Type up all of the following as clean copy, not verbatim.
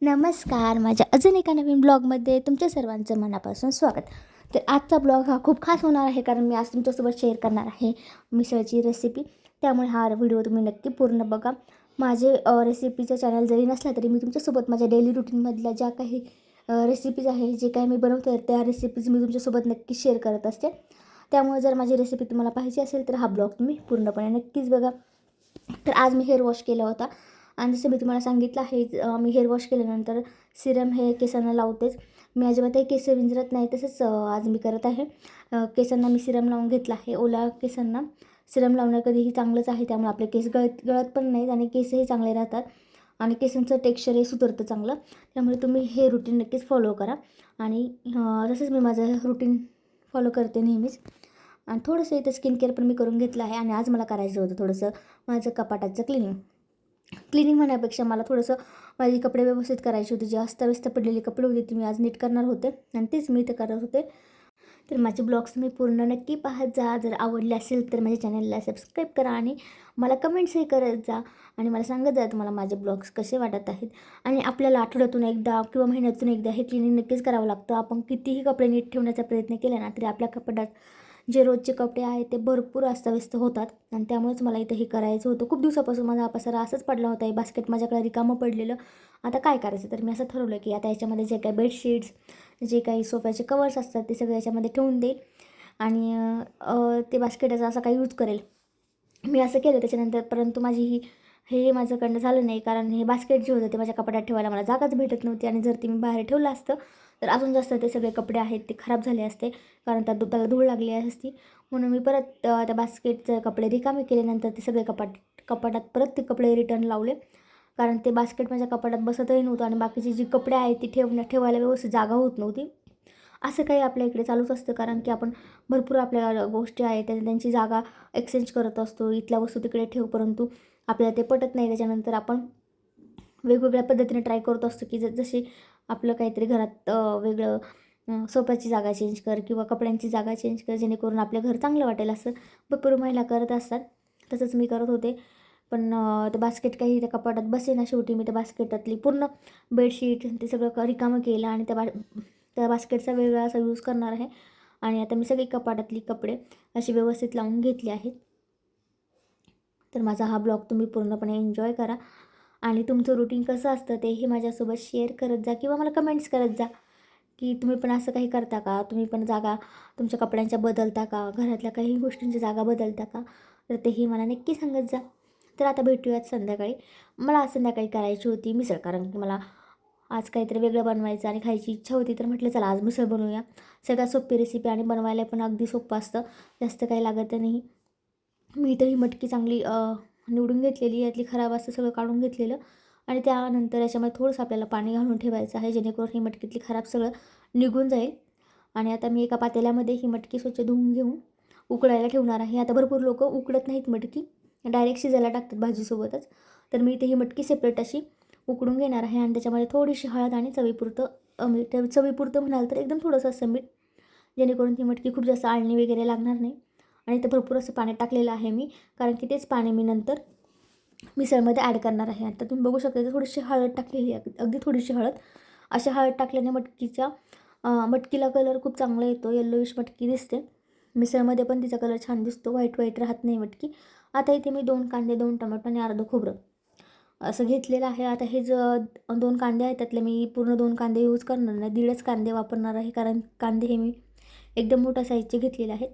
नमस्कार. माझ्या अजून एका नवीन ब्लॉगमध्ये तुमच्या सर्वांचं मनापासून स्वागत. तर आजचा ब्लॉग हा खूप खास होणार आहे, कारण मी आज तुमच्यासोबत शेअर करणार आहे मिसळची रेसिपी. त्यामुळे हा व्हिडिओ तुम्ही नक्की पूर्ण बघा. माझे रेसिपीचा चॅनल जरी नसला तरी मी तुमच्यासोबत माझ्या डेली रुटीनमधल्या ज्या काही रेसिपीज आहे, जे काही मी बनवते त्या रेसिपीज मी तुमच्यासोबत नक्की शेअर करत असते. त्यामुळे जर माझी रेसिपी तुम्हाला पाहिजे असेल तर हा ब्लॉग तुम्ही पूर्णपणे नक्कीच बघा. तर आज मी हेअर वॉश केला होता, आणि जसं मी तुम्हाला सांगितलं आहे, मी हेअर वॉश केल्यानंतर सिरम हे केसांना लावतेच. मी अजिबातही केस विंचरत नाही. तसंच आज मी करत आहे, केसांना मी सिरम लावून घेतला आहे. ओल्या केसांना सिरम लावणं कधीही चांगलंच आहे. त्यामुळे आपले केस गळत पण नाहीत आणि केसही चांगले राहतात आणि केसांचं टेक्स्चरही सुधारतं चांगलं. त्यामुळे तुम्ही हे रुटीन नक्कीच फॉलो करा. आणि तसंच मी माझं रुटीन फॉलो करते नेहमीच. आणि थोडंसं इथं स्किन केअर पण मी करून घेतलं आहे. आणि आज मला करायचं होतं थोडंसं माझं कपाटाचं क्लिनिंग म्हणण्यापेक्षा मला थोडंसं माझे कपडे व्यवस्थित करायचे होते. जे अस्ताव्यस्त पडलेले कपडे होते ते मी आज नीट करणार होते, आणि तेच मी इथं करत होते. तर माझे ब्लॉग्स मी पूर्ण नक्की पाहत जा. जर आवडले असेल तर माझ्या चॅनलला सबस्क्राईब करा आणि मला कमेंट्सही करत जा, आणि मला सांगत जा तुम्हाला माझे ब्लॉग्स कसे वाटत आहेत. आणि आपल्याला आठवड्यातून एकदा किंवा महिन्यातून एकदा हे क्लिनिंग नक्कीच करावं लागतं. आपण कितीही कपडे नीट ठेवण्याचा प्रयत्न केला ना तरी आपल्या कपाटात जे रोजचे कपडे आहेत ते भरपूर अस्ताव्यस्त होतात. आणि त्यामुळेच मला इथं हे करायचं होतं. खूप दिवसापासून माझा हा पसारा असंच पडला होता. हे बास्केट माझ्याकडे रिकामं पडलेलं. आता काय करायचं, तर मी असं ठरवलं की आता याच्यामध्ये जे काही बेडशीट्स, जे काही सोफ्याचे कवर्स असतात ते सगळे याच्यामध्ये ठेवून देईल, आणि ते बास्केटाचा असा काही यूज करेल. मी असं केलं त्याच्यानंतर, परंतु हे माझ्याकडनं झालं नाही, कारण हे बास्केट जे होतं ते माझ्या कपड्यात ठेवायला मला जागाच भेटत नव्हती. आणि जर ते मी बाहेर ठेवलं असतं तर अजून जास्त ते सगळे कपडे आहेत ते खराब झाले असते, कारण त्याला धूळ लागली असती. म्हणून मी परत त्या बास्केटचे कपडे रिकामे केल्यानंतर ते सगळे कपाटात परत ते कपडे रिटर्न लावले, कारण ते बास्केट माझ्या कपाटात बसतही नव्हतं आणि बाकीचे जी कपडे आहेत ती ठेवायला व्यवस्थित जागा होत नव्हती. असं काही आपल्या इकडे चालूच असतं, कारण की आपण भरपूर आपल्या गोष्टी आहेत त्यांची जागा एक्सचेंज करत असतो. इथल्या वस्तू तिकडे ठेव, परंतु आपल्याला ते पटत नाही. त्याच्यानंतर आपण वेगवेगळ्या पद्धतीने ट्राय करत असतो, की जशी आपलं काहीतरी घरात वेगळं सोफ्याची जागा चेंज कर किंवा कपड्यांची जागा चेंज कर, जेणेकरून आपलं घर चांगलं वाटेल. असं भरपूर महिला करत असतात. तसंच मी करत होते. पण ते बास्केट काही त्या कपाटात बसेना. शेवटी मी त्या बास्केटातली पूर्ण बेडशीट ते सगळं रिकामं केलं, आणि त्या बास्केटचा वेगळा असा यूज करणार आहे. आणि आता मी सगळी कपाटातली कपडे अशी व्यवस्थित लावून घेतली आहेत. तर माझा हा ब्लॉग तुम्ही पूर्णपणे एन्जॉय करा, आणि तुमचं रुटीन कसं असतं तेही माझ्यासोबत शेअर करत जा किंवा मला कमेंट्स करत जा, की तुम्ही पण असं काही करता का, तुम्ही पण जागा तुमच्या कपड्यांच्या बदलता का, घरातल्या काही गोष्टींच्या जागा बदलता का, तर तेही मला नक्की सांगत जा. तर आता भेटूयात संध्याकाळी. मला आज संध्याकाळी करायची होती मिसळ, कारण की मला आज काहीतरी वेगळं बनवायचं आणि खायची इच्छा होती. तर म्हटलं चला आज मिसळ बनवूया. सगळ्यात सोपी रेसिपी आणि बनवायला पण अगदी सोपं असतं, जास्त काही लागत नाही. मी इथं ही मटकी चांगली निवडून घेतलेली, यातली खराब असं सगळं काढून घेतलेलं, आणि त्यानंतर याच्यामध्ये थोडंसं आपल्याला पाणी घालून ठेवायचं आहे, जेणेकरून ही मटकीतली खराब सगळं निघून जाईल. आणि आता मी एका पातेल्यामध्ये ही मटकी स्वच्छ धुवून घेऊन उकळायला ठेवणार आहे. आता भरपूर लोक उकडत नाहीत मटकी, डायरेक्ट शिजायला टाकतात भाजीसोबतच. तर मी इथे ही मटकी सेपरेट अशी उकडून घेणार आहे, आणि त्याच्यामध्ये थोडीशी हळद आणि चवीपुरतं मीठ. चवीपुरतं म्हणाल तर एकदम थोडंसं असं मीठ, जेणेकरून ती मटकी खूप जास्त आळणी वगैरे लागणार नाही. आणि ते भरपूर असं पाणी टाकलेलं आहे मी, कारण की तेच पाणी मी नंतर मिसळमध्ये ॲड करणार आहे. आता तुम्ही बघू शकता, थोडीशी हळद टाकलेली आहे, अगदी थोडीशी हळद. अशा हळद टाकल्याने मटकीला कलर खूप चांगला येतो, येल्लोइश मटकी दिसते. मिसळमध्ये पण तिचा कलर छान दिसतो, व्हाईट व्हाईट राहत नाही मटकी. आता इथे मी 2 कांदे, 2 टोमॅटो आणि अर्धं खोबरं असं घेतलेलं आहे. आता हे 2 कांदे आहेत, त्यातले मी पूर्ण 2 कांदे यूज करणार नाही, 1.5 कांदे वापरणार आहे, कारण कांदे हे मी एकदम मोठ्या साईजचे घेतलेले आहेत.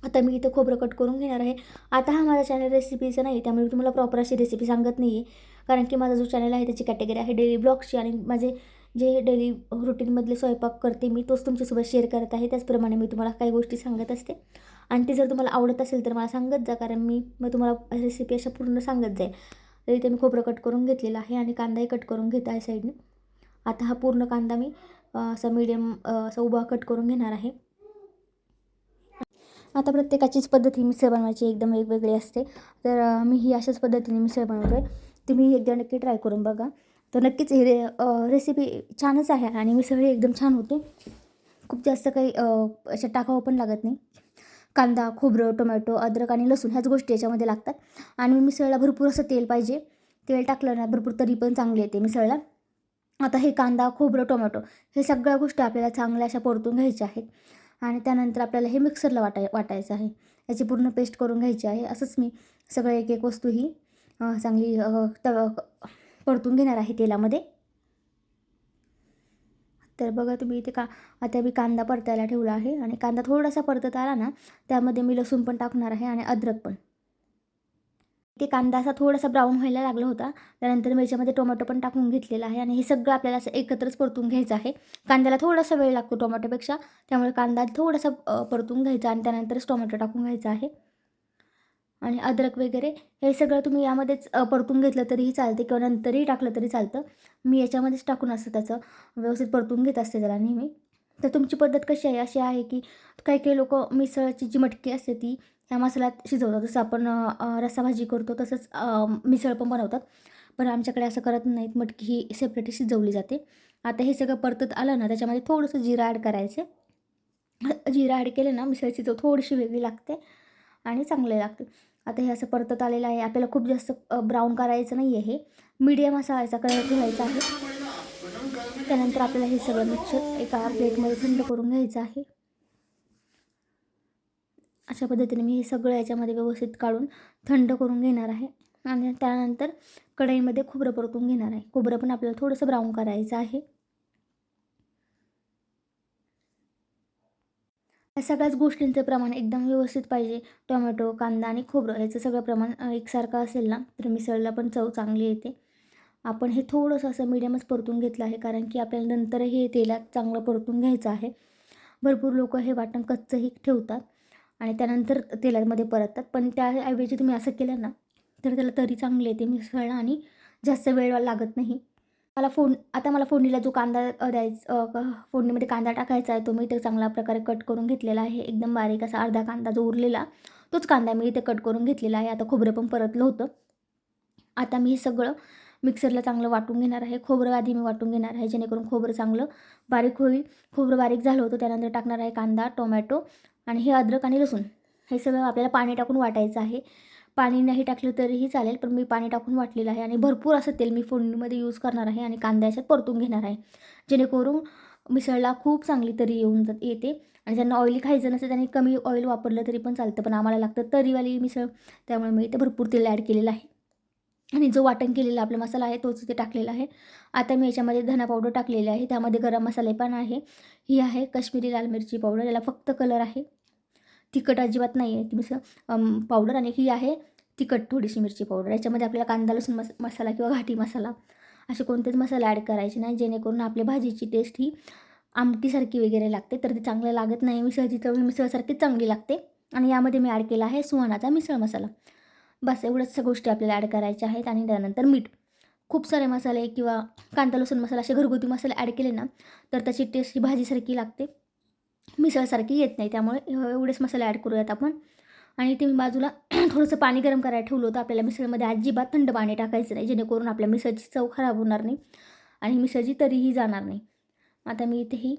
आता मी इथं खोबरं कट करून घेणार आहे. आता हा माझा चॅनल रेसिपीचा नाही, त्यामुळे मी तुम्हाला प्रॉपर अशी रेसिपी सांगत नाही आहे, कारण की माझा जो चॅनल आहे त्याची कॅटेगरी आहे डेली ब्लॉग्सची, आणि माझे जे डेली रुटीनमधले स्वयंपाक करते मी तोच तुमच्यासोबत शेअर करत आहे. त्याचप्रमाणे मी तुम्हाला काही गोष्टी सांगत असते, आणि ती जर तुम्हाला आवडत असेल तर मला सांगत जा, कारण मग तुम्हाला रेसिपी अशा पूर्ण सांगत जाईल. तर इथे मी खोबरं कट करून घेतलेलं आहे, आणि कांदाही कट करून घेत आहे साईडने. आता हा पूर्ण कांदा मी असा मीडियम असा उभा कट करून घेणार आहे. आता प्रत्येकाचीच पद्धत ही मिसळ बनवायची एकदम वेगवेगळी असते. तर मी ही अशाच पद्धतीने मिसळ बनवते. तुम्ही एकदा नक्की ट्राय करून बघा. तर नक्कीच ही रेसिपी छानच आहे, आणि मिसळ ही एकदम छान होते. खूप जास्त काही अशा टाकावं पण लागत नाही. कांदा, खोबरं, टोमॅटो, अद्रक आणि लसूण ह्याच गोष्टी याच्यामध्ये लागतात. आणि मिसळला भरपूर असं तेल पाहिजे. तेल टाकलं ना भरपूर तरी पण चांगली येते मिसळला. आता हे कांदा, खोबरं, टोमॅटो हे सगळ्या गोष्टी आपल्याला चांगल्या अशा परतून घ्यायच्या आहेत. आणि त्यानंतर आपल्याला हे मिक्सरला वाटायचं आहे. याची पूर्ण पेस्ट करून घ्यायची आहे. असंच मी सगळं एक एक वस्तू ही चांगली परतून घेणार आहे तेलामध्ये. तर बघा तुम्ही इथे आता मी कांदा परतायला ठेवला आहे आणि कांदा थोडासा परतत आला ना, त्यामध्ये मी लसूण पण टाकणार आहे आणि अद्रक पण. ते कांदा असा थोडासा ब्राऊन व्हायला लागला होता. त्यानंतर मी याच्यामध्ये टोमॅटो पण टाकून घेतलेला आहे आणि हे सगळं आपल्याला असं एकत्रच परतून घ्यायचं आहे. कांद्याला थोडासा वेळ लागतो टोमॅटोपेक्षा, त्यामुळे कांदा थोडासा परतून घ्यायचा आणि त्यानंतरच टोमॅटो टाकून घ्यायचा आहे. आणि अद्रक वगैरे हे सगळं तुम्ही यामध्येच परतून घेतलं तरीही चालते किंवा नंतरही टाकलं तरी चालतं. मी याच्यामध्येच टाकून असं त्याचं व्यवस्थित परतून घेत असते त्याला नेहमी. तर तुमची पद्धत कशी आहे? अशी आहे की काही काही लोकं मिसळची जी मटकी असते ती ह्या मसाल्यात शिजवतात. जसं आपण रस्साभाजी करतो तसंच मिसळ पण बनवतात. पण आमच्याकडे असं करत नाहीत. मटकी ही सेपरेट शिजवली जाते. आता हे सगळं परतत आलं ना, त्याच्यामध्ये थोडंसं जिरं ॲड करायचं. जिरं ॲड केलं ना, मिसळची चव थोडीशी वेगळी लागते आणि चांगले लागते. आता हे असं परतत आलेलं आहे. आपल्याला खूप जास्त ब्राऊन करायचं नाही आहे. हे मीडियम असा याचा कलर ठेवायचा आहे. त्यानंतर आपल्याला हे सगळं मिक्सर एका प्लेटमध्ये थंड करून घ्यायचं आहे. अशा पद्धतीने मी हे सगळं याच्यामध्ये व्यवस्थित काढून थंड करून घेणार आहे. आणि त्यानंतर कढईमध्ये खोबरं परतून घेणार आहे. खोबरं पण आपल्याला थोडंसं ब्राऊन करायचं आहे. या सगळ्याच गोष्टींचं प्रमाण एकदम व्यवस्थित पाहिजे. टोमॅटो, कांदा आणि खोबरं याचं सगळं प्रमाण एकसारखं असेल ना, तर मिसळला पण चव चांगली येते. आपण हे थोडंसं असं मीडियमच परतून घेतलं आहे, कारण की आपल्याला नंतरही हे तेलात चांगलं परतून घ्यायचं आहे. भरपूर लोकं हे वाटण कच्चंही ठेवतात आणि त्यानंतर तेलामध्ये परततात. पण त्याऐवजी तुम्ही असं केलं ना, तर त्याला तरी चांगली येते मिसळला आणि जास्त वेळ लागत नाही. मला फोडणीला जो कांदा फोडणीमध्ये कांदा टाकायचा आहे, तो मी इथे चांगल्या प्रकारे कट करून घेतलेला आहे. एकदम बारीक असा अर्धा कांदा जो उरलेला, तोच कांदा मी इथे कट करून घेतलेला आहे. आता खोबरं पण परतलं होतं. आता मी हे सगळं मिक्सरला चांगलं वाटून घेणार आहे. खोबरं आधी मी वाटून घेणार आहे, जेणेकरून खोबरं चांगलं बारीक होईल. खोबरं बारीक झालं होतं, त्यानंतर टाकणार आहे कांदा, टोमॅटो आणि हे अद्रक आणि लसूण. हे सगळं आपल्याला पाणी टाकून वाटायचं आहे. पाणी नाही टाकलं तरीही चालेल, पण मी पाणी टाकून वाटलेलं आहे आणि भरपूर असं तेल मी फोडणीमध्ये यूज करणार आहे आणि कांदा याच्यात परतून घेणार आहे, जेणेकरून मिसळला खूप चांगली तरी येते. आणि ज्यांना ऑइली खायचं नसेल त्यांनी कमी ऑइल वापरलं तरी पण चालतं, पण आम्हाला लागतं तरीवाली मिसळ, त्यामुळे मी इथे भरपूर तेल ॲड केलेलं आहे. आणि जो वाटण केलेला आपला मसाला आहे तोच इथे टाकलेला आहे. आता मी याच्यामध्ये धना पावडर टाकलेली आहे, त्यामध्ये गरम मसाले पण आहे. ही आहे काश्मीरी लाल मिरची पावडर, याला फक्त कलर आहे, तिखट अजिबात नाही आहे ती मिसळ पावडर. आणि ही आहे तिखट थोडीशी मिरची पावडर. याच्यामध्ये आपल्याला कांदा लसूण मसाला किंवा घाटी मसाला असे कोणतेच मसाले ॲड करायचे नाही, जेणेकरून आपल्या भाजीची टेस्ट ही आमटीसारखी वगैरे लागते, तर ते चांगलं लागत नाही. मिसळची चव मिसळसारखीच चांगली लागते. आणि यामध्ये मी ॲड केला आहे सुहानाचा मिसळ मसाला. बस एवढ्याच गोष्टी आपल्याला ॲड करायच्या आहेत. आणि त्यानंतर मीठ. खूप सारे मसाले किंवा कांदा लसूण मसाला असे घरगुती मसाले ॲड केले ना, तर त्याची टेस्ट ही भाजीसारखी लागते, मिसळसारखी येत नाही. त्यामुळे एवढेच मसाले ॲड करूयात आपण. आणि इथे मी बाजूला थोडंसं पाणी गरम करायला ठेवलं होतं. आपल्याला मिसळमध्ये अजिबात थंड पाणी टाकायचं नाही, जेणेकरून आपल्या मिसळची चव खराब होणार नाही आणि मिसळची तरीही जाणार नाही. आता मी इथेही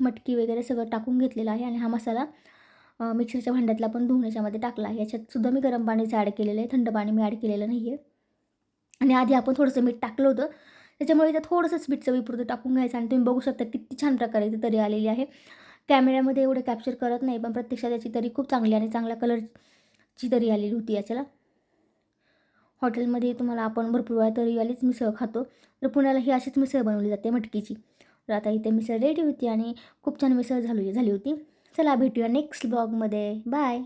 मटकी वगैरे सगळं टाकून घेतलेलं आहे आणि हा मसाला मिक्सरच्या भांड्यातला पण धुवून याच्यामध्ये टाकला आहे. याच्यातसुद्धा मी गरम पाणीच ॲड केलेलं आहे, थंड पाणी मी ॲड केलेलं नाही आहे. आणि आधी आपण थोडंसं मीठ टाकलं होतं, त्याच्यामुळे इथं थोडंसंच मीठ चवीपुरतं टाकून घ्यायचं. आणि तुम्ही बघू शकता किती छान प्रकारे इथे तरी आलेली आहे. कॅमेऱ्यामध्ये एवढं कॅप्चर करत नाही, पण प्रत्यक्षात याची तरी खूप चांगली आणि चांगल्या कलरची तरी आलेली होती याच्याला. हॉटेलमध्ये तुम्हाला आपण भरपूर वेळा तरीवालीच मिसळ खातो, तर पुण्याला ही अशीच मिसळ बनवली जाते मटकीची. तर आता इथे मिसळ रेडी होती आणि खूप छान मिसळ झाली होती. चला भेटूया नेक्स्ट ब्लॉगमध्ये. बाय.